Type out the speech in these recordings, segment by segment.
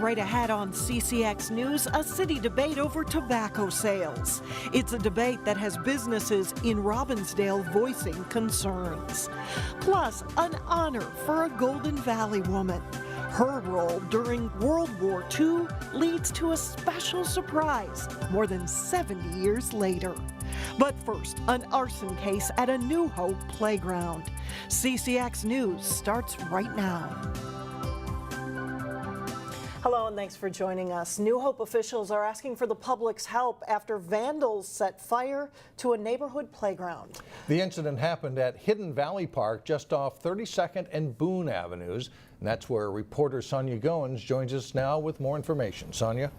right ahead on CCX News, a city debate over tobacco sales. It's a debate that has businesses in Robbinsdale voicing concerns. Plus, an honor for a Golden Valley woman. Her role during World War II leads to a special surprise more than 70 years later. But first, an arson case at a New Hope playground. CCX News starts right now. Hello and thanks for joining us. New Hope officials are asking for the public's help after vandals set fire to a neighborhood playground. The incident happened at Hidden Valley Park just off 32nd and Boone Avenues. And that's where reporter Sonia Goins joins us now with more information. Sonia?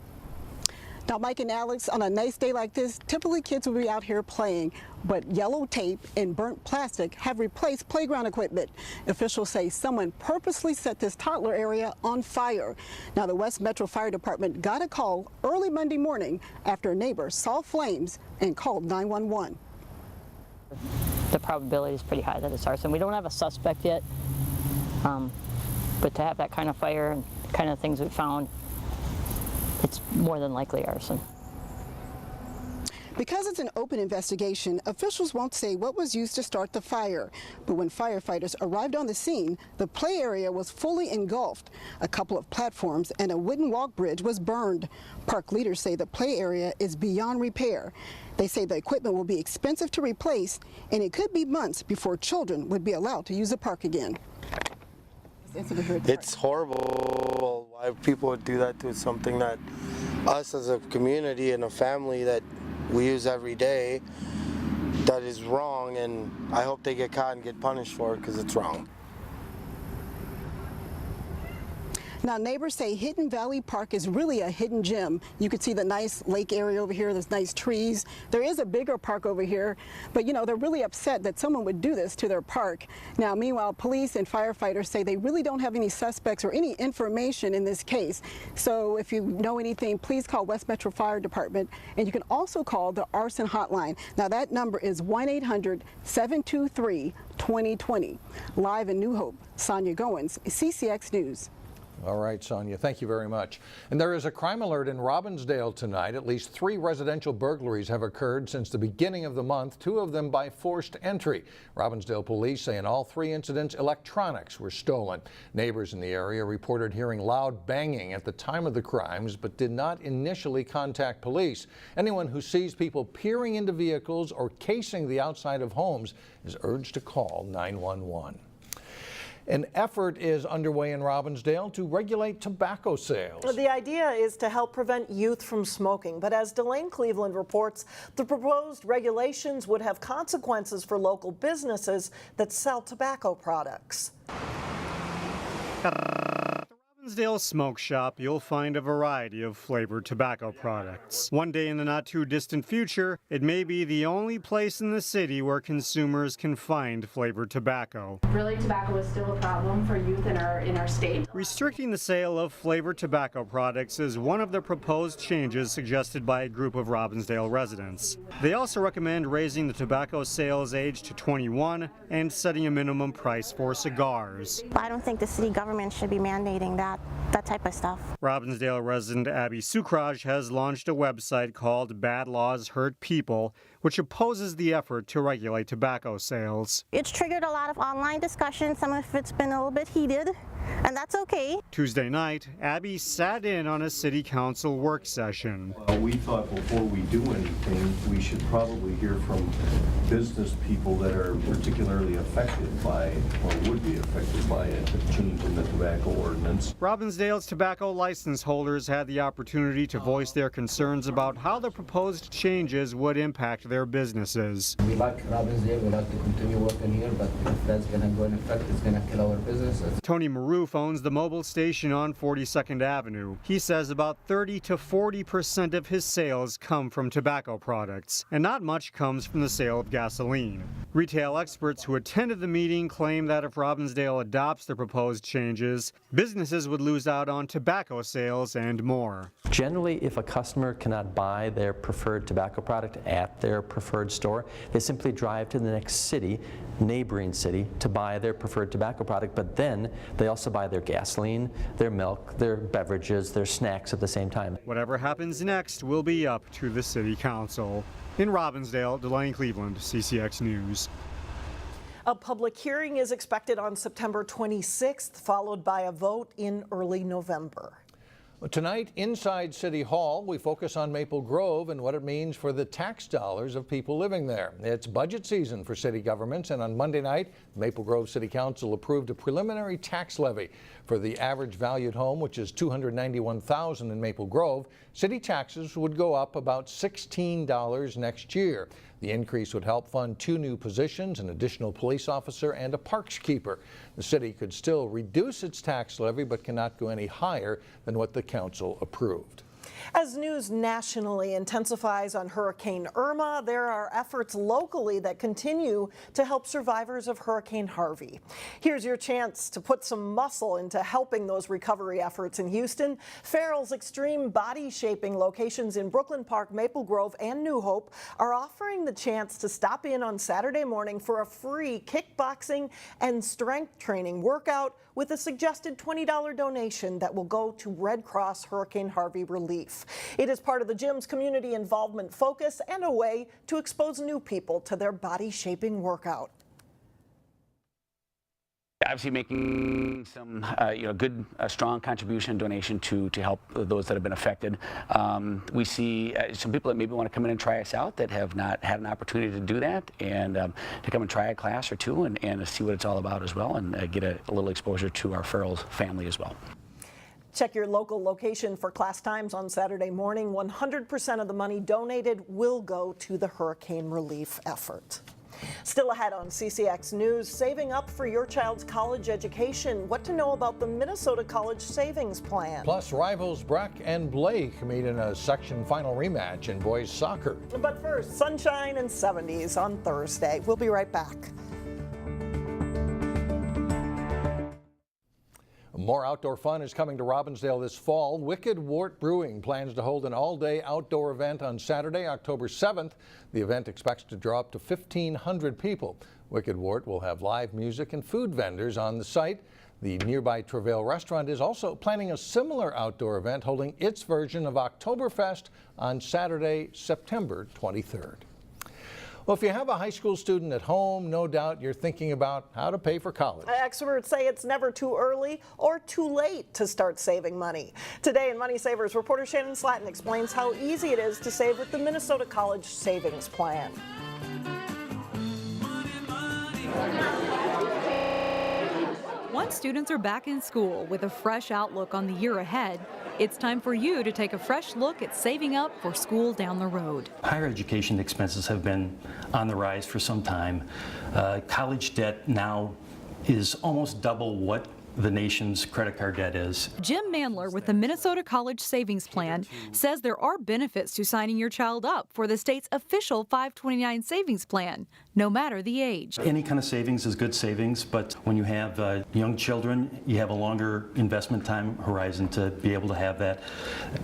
Now, Mike and Alex, on a nice day like this, typically kids will be out here playing, but yellow tape and burnt plastic have replaced playground equipment. Officials say someone purposely set this toddler area on fire. Now, the West Metro Fire Department got a call early Monday morning after a neighbor saw flames and called 911. The probability is pretty high that it's arson. We don't have a suspect yet, but to have that kind of fire and kind of things we found, it's more than likely arson. Because it's an open investigation, officials won't say what was used to start the fire. But when firefighters arrived on the scene, the play area was fully engulfed. A couple of platforms and a wooden walk bridge was burned. Park leaders say the play area is beyond repair. They say the equipment will be expensive to replace, and it could be months before children would be allowed to use the park again. It's horrible why people would do that to something that us as a community and a family that we use every day, that is wrong, and I hope they get caught and get punished for it because it's wrong. Now, neighbors say Hidden Valley Park is really a hidden gem. You can see the nice lake area over here, there's nice trees. There is a bigger park over here, but you know, they're really upset that someone would do this to their park. Now, meanwhile, police and firefighters say they really don't have any suspects or any information in this case. So if you know anything, please call West Metro Fire Department, and you can also call the arson hotline. Now, that number is 1-800-723-2020. Live in New Hope, Sonia Goins, CCX News. All right, Sonia, thank you very much. And there is a crime alert in Robbinsdale tonight. At least 3 residential burglaries have occurred since the beginning of the month, 2 of them by forced entry. Robbinsdale police say in all 3 incidents, electronics were stolen. Neighbors in the area reported hearing loud banging at the time of the crimes, but did not initially contact police. Anyone who sees people peering into vehicles or casing the outside of homes is urged to call 911. An effort is underway in Robbinsdale to regulate tobacco sales. The idea is to help prevent youth from smoking, but as Delane Cleveland reports, the proposed regulations would have consequences for local businesses that sell tobacco products. Robbinsdale Smoke Shop, you'll find a variety of flavored tobacco products. One day in the not-too-distant future, it may be the only place in the city where consumers can find flavored tobacco. Really, tobacco is still a problem for youth in our state. Restricting the sale of flavored tobacco products is one of the proposed changes suggested by a group of Robbinsdale residents. They also recommend raising the tobacco sales age to 21 and setting a minimum price for cigars. I don't think the city government should be mandating that type of stuff. Robbinsdale resident Abby Sukraj has launched a website called Bad Laws Hurt People, which opposes the effort to regulate tobacco sales. It's triggered a lot of online discussion. Some of it's been a little bit heated, and that's okay. Tuesday night, Abby sat in on a city council work session. We thought before we do anything, we should probably hear from business people that are particularly affected by, or would be affected by a change in the tobacco ordinance. Robbinsdale's tobacco license holders had the opportunity to voice their concerns about how the proposed changes would impact their businesses. We like Robbinsdale, we like to continue working here, but if that's going to go in effect, it's going to kill our businesses. Tony Maroof owns the mobile station on 42nd Avenue. He says about 30 to 40% of his sales come from tobacco products, and not much comes from the sale of gasoline. Retail experts who attended the meeting claim that if Robbinsdale adopts the proposed changes, businesses would lose out on tobacco sales and more. Generally, if a customer cannot buy their preferred tobacco product at their preferred store, they simply drive to the next city, neighboring city, to buy their preferred tobacco product, but then they also also buy their gasoline, their milk, their beverages, their snacks at the same time. Whatever happens next will be up to the City Council. In Robbinsdale, Delaney Cleveland, CCX News. A public hearing is expected on September 26th, followed by a vote in early November. Tonight, inside City Hall, we focus on Maple Grove and what it means for the tax dollars of people living there. It's budget season for city governments, and on Monday night, Maple Grove City Council approved a preliminary tax levy for the average valued home, which is $291,000 in Maple Grove. City taxes would go up about $16 next year. The increase would help fund 2 new positions, an additional police officer and a parks keeper. The city could still reduce its tax levy, but cannot go any higher than what the council approved. As news nationally intensifies on Hurricane Irma, there are efforts locally that continue to help survivors of Hurricane Harvey. Here's your chance to put some muscle into helping those recovery efforts in Houston. Farrell's Extreme Body Shaping locations in Brooklyn Park, Maple Grove, and New Hope are offering the chance to stop in on Saturday morning for a free kickboxing and strength training workout with a suggested $20 donation that will go to Red Cross Hurricane Harvey relief. It is part of the gym's community involvement focus and a way to expose new people to their body shaping workout. Obviously making some good, strong contribution donation to help those that have been affected. We see some people that maybe want to come in and try us out that have not had an opportunity to do that, and to come and try a class or two and see what it's all about as well, and get a little exposure to our Farrell's family as well. Check your local location for class times on Saturday morning. 100% of the money donated will go to the hurricane relief effort. Still ahead on CCX News, saving up for your child's college education. What to know about the Minnesota College Savings Plan. Plus, rivals Breck and Blake meet in a section final rematch in boys soccer. But first, sunshine and 70s on Thursday. We'll be right back. More outdoor fun is coming to Robbinsdale this fall. Wort Brewing plans to hold an all-day outdoor event on Saturday, October 7th. The event expects to draw up to 1,500 people. Wort will have live music and food vendors on the site. The nearby Travail restaurant is also planning a similar outdoor event, holding its version of Oktoberfest on Saturday, September 23rd. Well, if you have a high school student at home, no doubt you're thinking about how to pay for college. Experts say it's never too early or too late to start saving money. Today in Money Savers, reporter Shannon Slatton explains how easy it is to save with the Minnesota College Savings Plan. Once students are back in school with a fresh outlook on the year ahead, it's time for you to take a fresh look at saving up for school down the road. Higher education expenses have been on the rise for some time. College debt now is almost double what the nation's credit card debt is. Jim Mandler with the Minnesota College Savings Plan says there are benefits to signing your child up for the state's official 529 savings plan, no matter the age. Any kind of savings is good savings, but when you have young children, you have a longer investment time horizon to be able to have that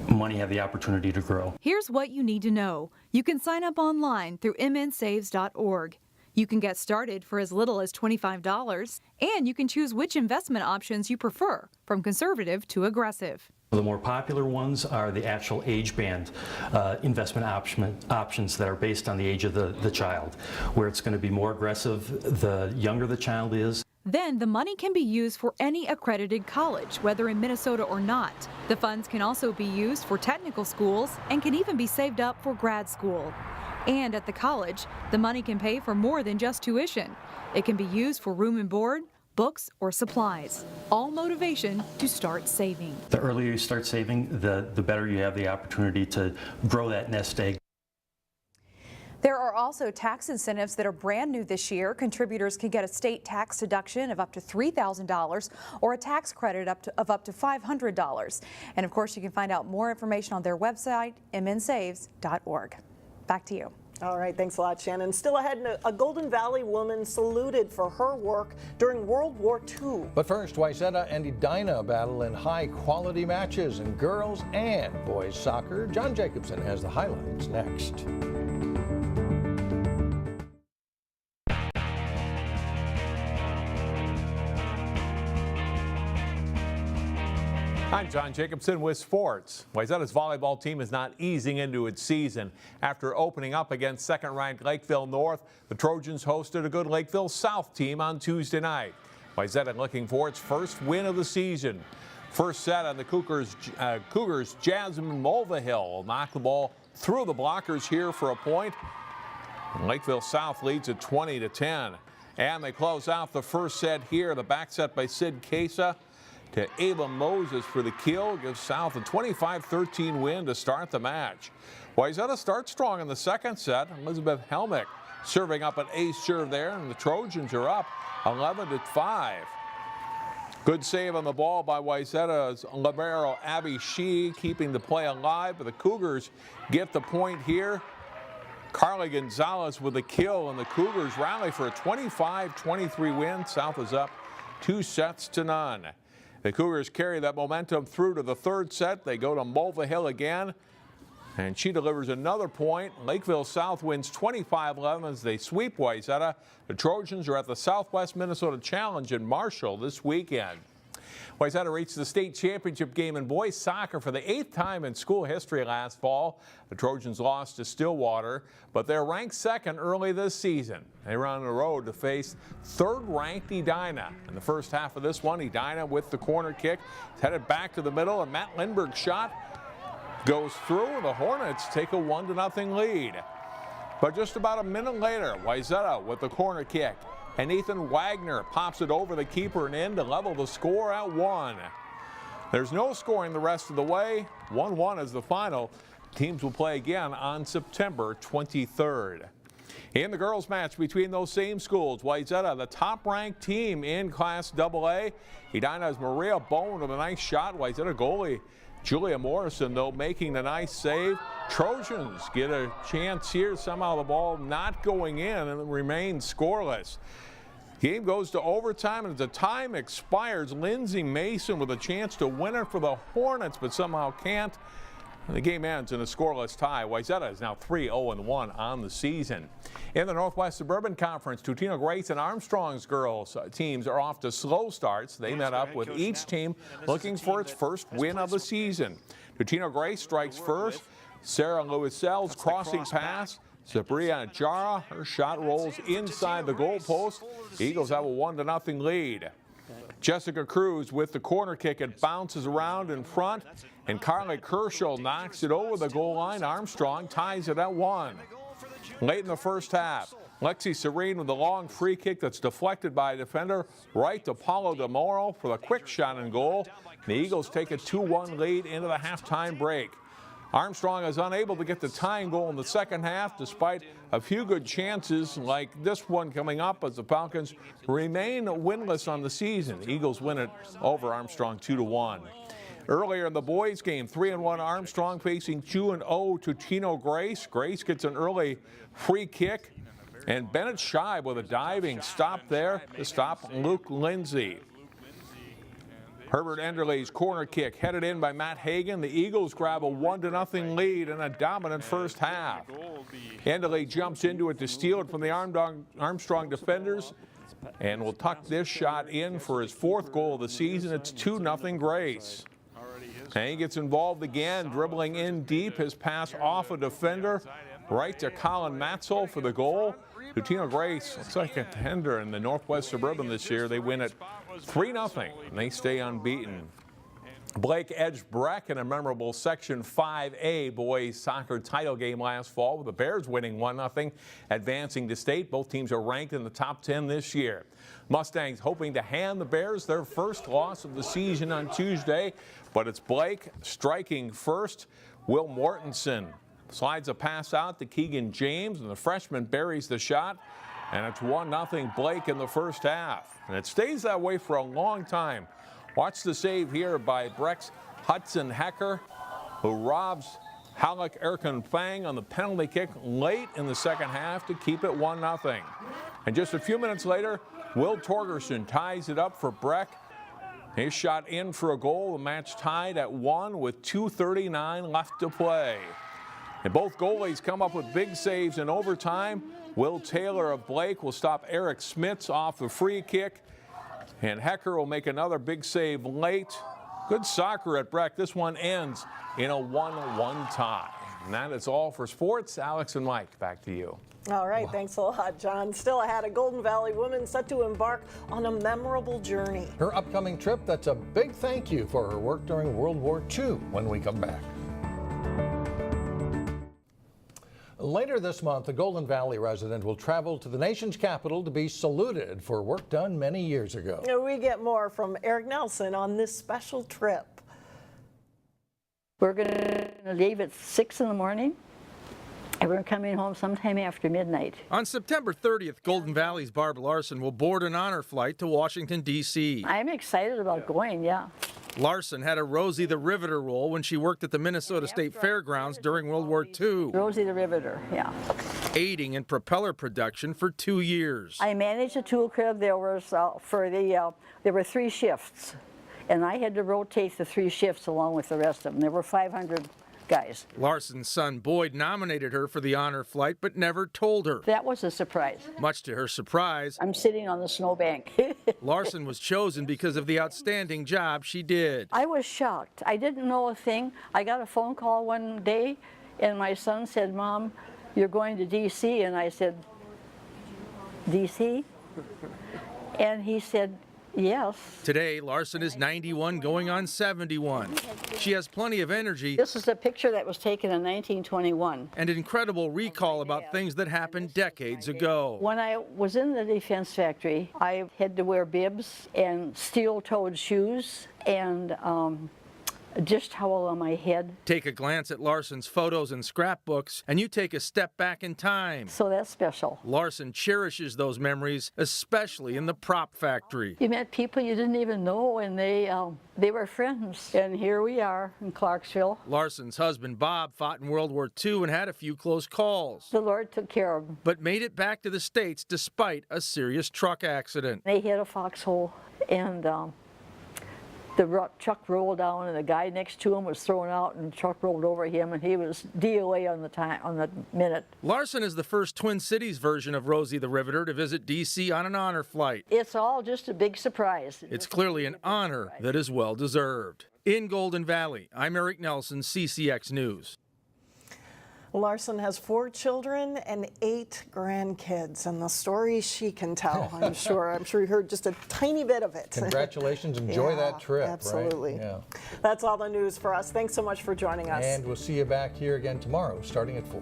money have the opportunity to grow. Here's what you need to know. You can sign up online through mnsaves.org. You can get started for as little as $25, and you can choose which investment options you prefer, from conservative to aggressive. The more popular ones are the actual age band investment options that are based on the age of the child, where it's going to be more aggressive the younger the child is. Then the money can be used for any accredited college, whether in Minnesota or not. The funds can also be used for technical schools and can even be saved up for grad school. And at the college, the money can pay for more than just tuition. It can be used for room and board, books, or supplies. All motivation to start saving. The earlier you start saving, the better you have the opportunity to grow that nest egg. There are also tax incentives that are brand new this year. Contributors can get a state tax deduction of up to $3,000 or a tax credit of up to $500. And of course, you can find out more information on their website, mnsaves.org. Back to you. All right, thanks a lot, Shannon. Still ahead, a Golden Valley woman saluted for her work during World War II. But first, Wayzata and Edina battle in high-quality matches in girls and boys soccer. John Jacobson has the highlights next. I'm John Jacobson with sports. Wayzata's volleyball team is not easing into its season. After opening up against second-ranked Lakeville North, the Trojans hosted a good Lakeville South team on Tuesday night. Wayzata looking for its first win of the season. First set on the Cougars, Jasmine Mulvihill will knock the ball through the blockers here for a point. And Lakeville South leads at 20-10. And they close out the first set here. The back set by Sid Casa to Ava Moses for the kill, gives South a 25-13 win to start the match. Wayzata starts strong in the second set. Elizabeth Helmick serving up an ace serve there, and the Trojans are up 11-5. Good save on the ball by Wayzata's libero Abby Shee, keeping the play alive, but the Cougars get the point here. Carly Gonzalez with the kill, and the Cougars rally for a 25-23 win. South is up 2-0. The Cougars carry that momentum through to the third set. They go to Mulvihill again, and she delivers another point. Lakeville South wins 25-11 as they sweep Wayzata. The Trojans are at the Southwest Minnesota Challenge in Marshall this weekend. Wayzata reached the state championship game in boys soccer for the 8th time in school history last fall. The Trojans lost to Stillwater, but they're ranked second early this season. They were on the road to face third-ranked Edina. In the first half of this one, Edina with the corner kick. It's headed back to the middle, and Matt Lindbergh's shot goes through. The Hornets take a 1-0 lead. But just about a minute later, Wayzata with the corner kick. And Ethan Wagner pops it over the keeper and in to level the score at 1. There's no scoring the rest of the way. 1-1 is the final. Teams will play again on September 23rd. In the girls' match between those same schools, Wayzata, the top-ranked team in Class AA. Edina's Maria Bowen with a nice shot. Wayzata goalie Julia Morrison, though, making the nice save. Trojans get a chance here. Somehow the ball not going in, and it remains scoreless. Game goes to overtime, and as the time expires, Lindsay Mason with a chance to win it for the Hornets, but somehow can't. And the game ends in a scoreless tie. Wayzata is now 3-0-1 on the season. In the Northwest Suburban Conference, Totino-Grace and Armstrong's girls teams are off to slow starts. They met up with each team looking for its first win of the season. Totino-Grace strikes first. Sarah Lewisell's crossing pass. Sabrina Jara, her shot rolls inside the goalpost. Eagles have a 1-0 lead. Jessica Cruz with the corner kick. It bounces around in front, and Carly Kershaw knocks it over the goal line. Armstrong ties it at 1. Late in the first half, Lexi Serene with the long free kick that's deflected by a defender right to Paulo DeMoro for the quick shot and goal. The Eagles take a 2-1 lead into the halftime break. Armstrong is unable to get the tying goal in the second half despite a few good chances like this one coming up as the Falcons remain winless on the season. The Eagles win it over Armstrong 2-1. Earlier in the boys game, 3-1 Armstrong facing 2-0 Totino-Grace. Grace gets an early free kick, and Bennett Scheib with a diving stop there to stop Luke Lindsay. Herbert Enderle's corner kick headed in by Matt Hagan. The Eagles grab a 1-0 lead in a dominant first half. Enderle jumps into it to steal it from the Armstrong defenders and will tuck this shot in for his 4th goal of the season. It's 2-0 Grace. And he gets involved again, dribbling in deep. His pass off a defender right to Colin Matzel for the goal. Totino-Grace looks like a contender in the Northwest Suburban this year. They win it 3-0, and they stay unbeaten. Blake edged Breck in a memorable Section 5A boys soccer title game last fall, with the Bears winning 1-0, advancing to state. Both teams are ranked in the top 10 this year. Mustangs hoping to hand the Bears their first loss of the season on Tuesday, but it's Blake striking first. Will Mortensen slides a pass out to Keegan James, and the freshman buries the shot, and it's 1-0 Blake in the first half. And it stays that way for a long time. Watch the save here by Breck's Hudson Hecker, who robs Halleck Erkan Fang on the penalty kick late in the second half to keep it 1-0. And just a few minutes later, Will Torgerson ties it up for Breck. His shot in for a goal. The match tied at 1 with 2:39 left to play. And both goalies come up with big saves in overtime. Will Taylor of Blake will stop Eric Smits off the free kick. And Hecker will make another big save late. Good soccer at Breck. This one ends in a 1-1 tie. And that is all for sports. Alex and Mike, back to you. All right, thanks a lot, John. Still ahead, a Golden Valley woman set to embark on a memorable journey. Her upcoming trip, that's a big thank you for her work during World War II when we come back. Later this month, a Golden Valley resident will travel to the nation's capital to be saluted for work done many years ago. We get more from Eric Nelson on this special trip. We're going to leave at 6 in the morning. And we're coming home sometime after midnight. On September 30th, Golden Valley's Barb Larson will board an honor flight to Washington, D.C. I'm excited about going, yeah. Larson had a Rosie the Riveter role when she worked at the Minnesota State Fairgrounds during World War II. Rosie the Riveter, yeah. Aiding in propeller production for 2 years. I managed a tool crib. There were 3 shifts, and I had to rotate the 3 shifts along with the rest of them. There were 500 guys. Larson's son Boyd nominated her for the honor flight, but never told her. That was a surprise. Much to her surprise, I'm sitting on the snowbank. Larson was chosen because of the outstanding job she did. I was shocked. I didn't know a thing. I got a phone call one day, and my son said, "Mom, you're going to D.C." And I said, "D.C.?" And he said, "Yes." Today, Larson is 91 going on 71. She has plenty of energy. This is a picture that was taken in 1921. And incredible recall about things that happened decades ago. When I was in the defense factory, I had to wear bibs and steel-toed shoes and a dish towel on my head. Take a glance at Larson's photos and scrapbooks, and you take a step back in time. So that's special. Larson cherishes those memories, especially in the prop factory. You met people you didn't even know, and they were friends. And here we are in Clarksville. Larson's husband, Bob, fought in World War II and had a few close calls. The Lord took care of him. But made it back to the States despite a serious truck accident. They hit a foxhole, and the truck rolled down, and the guy next to him was thrown out, and the truck rolled over him, and he was DOA on the minute. Larson is the first Twin Cities version of Rosie the Riveter to visit D.C. on an honor flight. It's all just a big surprise. It's clearly an honor that is well deserved. In Golden Valley, I'm Eric Nelson, CCX News. Larson has 4 children and 8 grandkids, and the stories she can tell, I'm sure. I'm sure you heard just a tiny bit of it. Congratulations. Enjoy that trip. Absolutely. Right? Yeah. That's all the news for us. Thanks so much for joining us. And we'll see you back here again tomorrow, starting at 4.